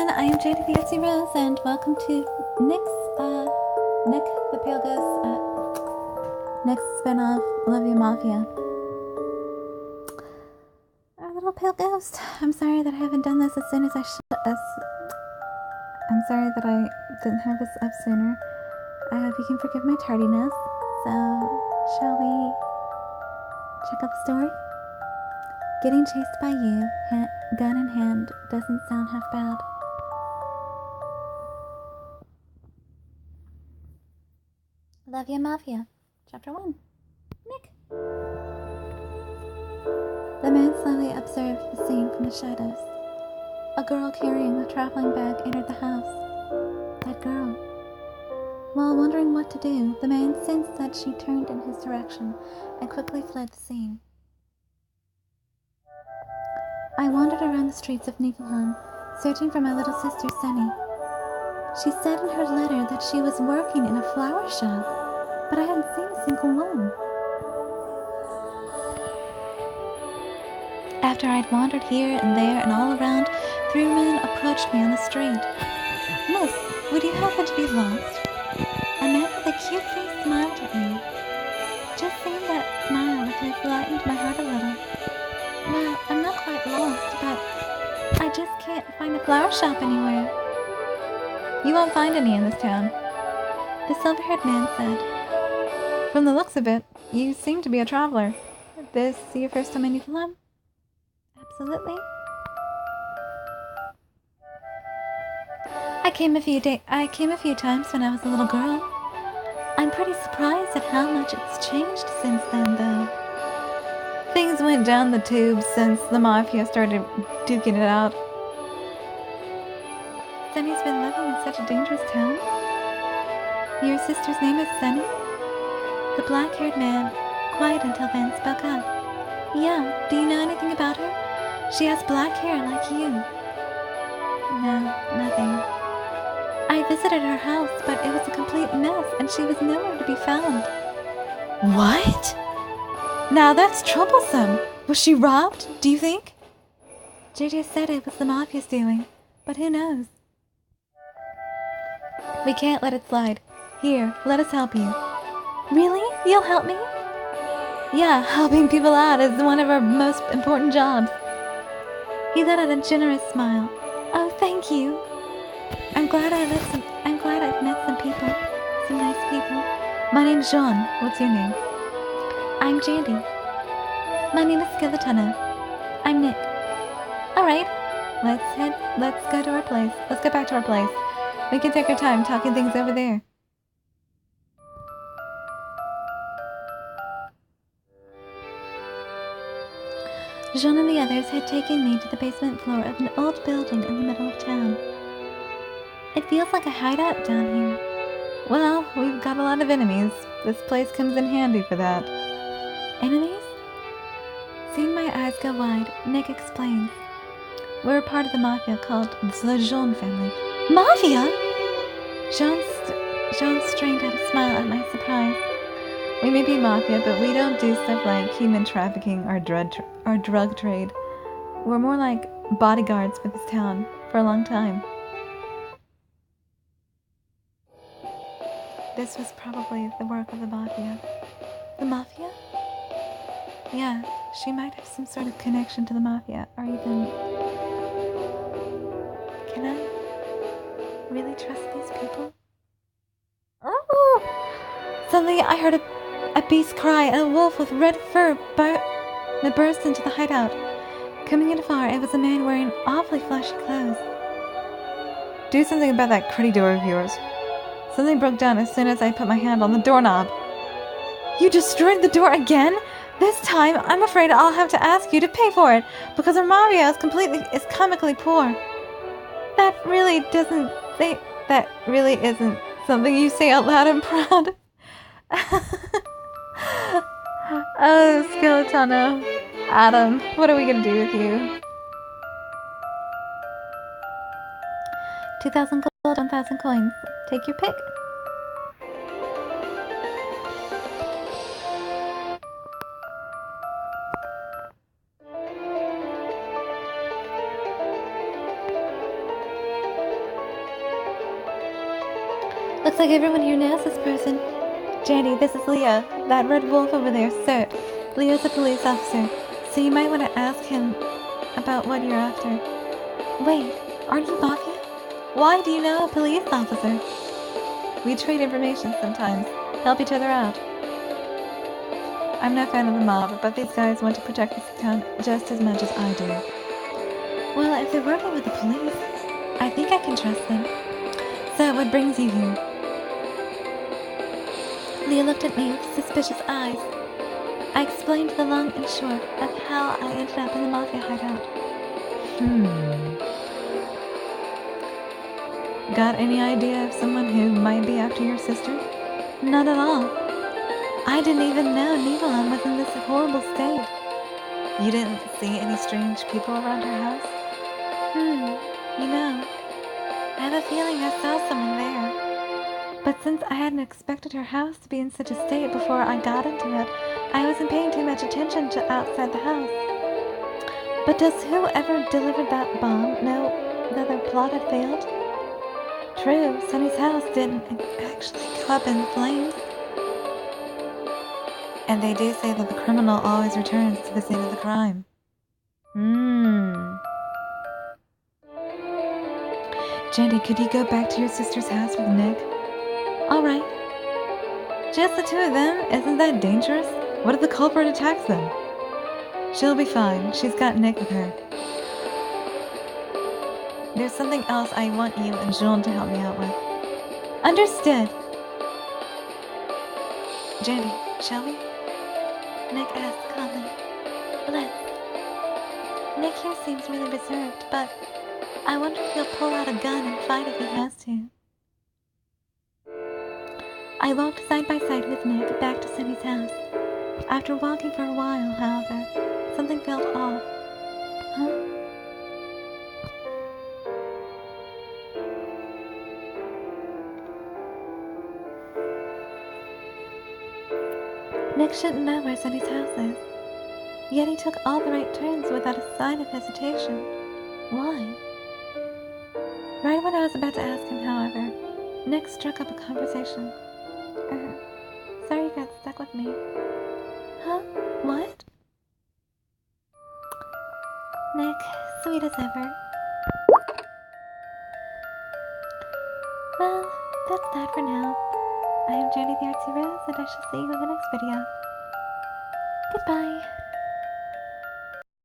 everyone, I am Jada the Artsy-Rose, and welcome to Nick the Pale Ghost, Nick's spinoff, Mafia. Our little pale ghost. I'm sorry that I haven't done this as soon as I should. I'm sorry that I didn't have this up sooner. I hope you can forgive my tardiness. So, shall we check out the story? Getting chased by you, gun in hand, doesn't sound half bad. Mafia, Chapter 1. Nick. The man slowly observed the scene from the shadows. A girl carrying a traveling bag entered the house. That girl. While wondering what to do, the man sensed that she turned in his direction and quickly fled the scene. I wandered around the streets of Niflheim, searching for my little sister Sunny. She said in her letter that she was working in a flower shop, but I hadn't seen a single one. After I'd wandered here and there and all around, 3 men approached me on the street. "Miss, would you happen to be lost?" A man with a cute face smiled at me. Just seeing that smile had lightened my heart a little. Well, I'm not quite lost, but I just can't find a flower shop anywhere. "You won't find any in this town," the silver-haired man said. "From the looks of it, you seem to be a traveler. This your first time in Niflheim?" "Absolutely." I came a few times when I was a little girl. I'm pretty surprised at how much it's changed since then, though. Things went down the tubes since the Mafia started duking it out. Sunny's been living in such a dangerous town. Your sister's name is Sunny? The black-haired man, quiet until then, spoke up. "Yeah, do you know anything about her? She has black hair like you." "No, nothing. I visited her house, but it was a complete mess, and she was nowhere to be found." "What? Now that's troublesome. Was she robbed, do you think?" JJ said it was the Mafia's doing, but who knows? "We can't let it slide. Here, let us help you." "Really? You'll help me?" "Yeah, helping people out is one of our most important jobs." He let out a generous smile. "Oh, thank you. I'm glad I've met some people. Some nice people. My name's Jean. What's your name?" "I'm Jandy." "My name is Skeletona. I'm Nick." "Alright, let's go to our place. Let's go back to our place. We can take our time talking things over there." Jean and the others had taken me to the basement floor of an old building in the middle of town. It feels like a hideout down here. Well, we've got a lot of enemies. This place comes in handy for that. Enemies? Seeing my eyes go wide, Nick explains. "We're a part of the Mafia called the Jean family." "Mafia?" Jean strained at a smile at my surprise. "We may be Mafia, but we don't do stuff like human trafficking or drug trade. We're more like bodyguards for this town for a long time." This was probably the work of the Mafia. The Mafia? Yeah, she might have some sort of connection to the Mafia, or even... Can I really trust these people? Oh! Suddenly I heard a beast cry and a wolf with red fur that burst into the hideout. Coming in far, it was a man wearing awfully flashy clothes. "Do something about that cruddy door of yours." Something broke down as soon as I put my hand on the doorknob. "You destroyed the door again? This time, I'm afraid I'll have to ask you to pay for it, because our Mafia is comically poor." That really isn't something you say out loud and proud. Oh, Skeletona. Adam, what are we gonna do with you? 2,000 gold, 1,000 coins. Take your pick. Looks like everyone here knows this person. Jandy, this is Leo, that red wolf over there, sir. Leo's a police officer, so you might want to ask him about what you're after. Wait, aren't you Mafia? Why do you know a police officer? We trade information sometimes, help each other out. I'm no fan of the mob, but these guys want to protect this town just as much as I do. Well, if they're working with the police, I think I can trust them. So what brings you here? Leo looked at me with suspicious eyes. I explained the long and short of how I ended up in the Mafia hideout. Got any idea of someone who might be after your sister? Not at all. I didn't even know Niflheim was in this horrible state. You didn't see any strange people around her house? You know, I have a feeling I saw someone there. But since I hadn't expected her house to be in such a state before I got into it, I wasn't paying too much attention to outside the house. But does whoever delivered that bomb know that their plot had failed? True, Sunny's house didn't actually go up in flames. And they do say that the criminal always returns to the scene of the crime. Jandy, could you go back to your sister's house with Nick? Alright. Just the two of them? Isn't that dangerous? What if the culprit attacks them? She'll be fine. She's got Nick with her. There's something else I want you and Jules to help me out with. Understood. Jandy, shall we? Nick asked calmly. Let's. Nick here seems really reserved, but I wonder if he'll pull out a gun and fight if he has to. I walked side by side with Nick back to Sunny's house. After walking for a while, however, something felt off. Huh? Nick shouldn't know where Sunny's house is. Yet he took all the right turns without a sign of hesitation. Why? Right when I was about to ask him, however, Nick struck up a conversation. Sorry you got stuck with me. Huh? What? Nick, sweet as ever. Well, that's that for now. I am Jenny the Artsy-Rose, and I shall see you in the next video. Goodbye.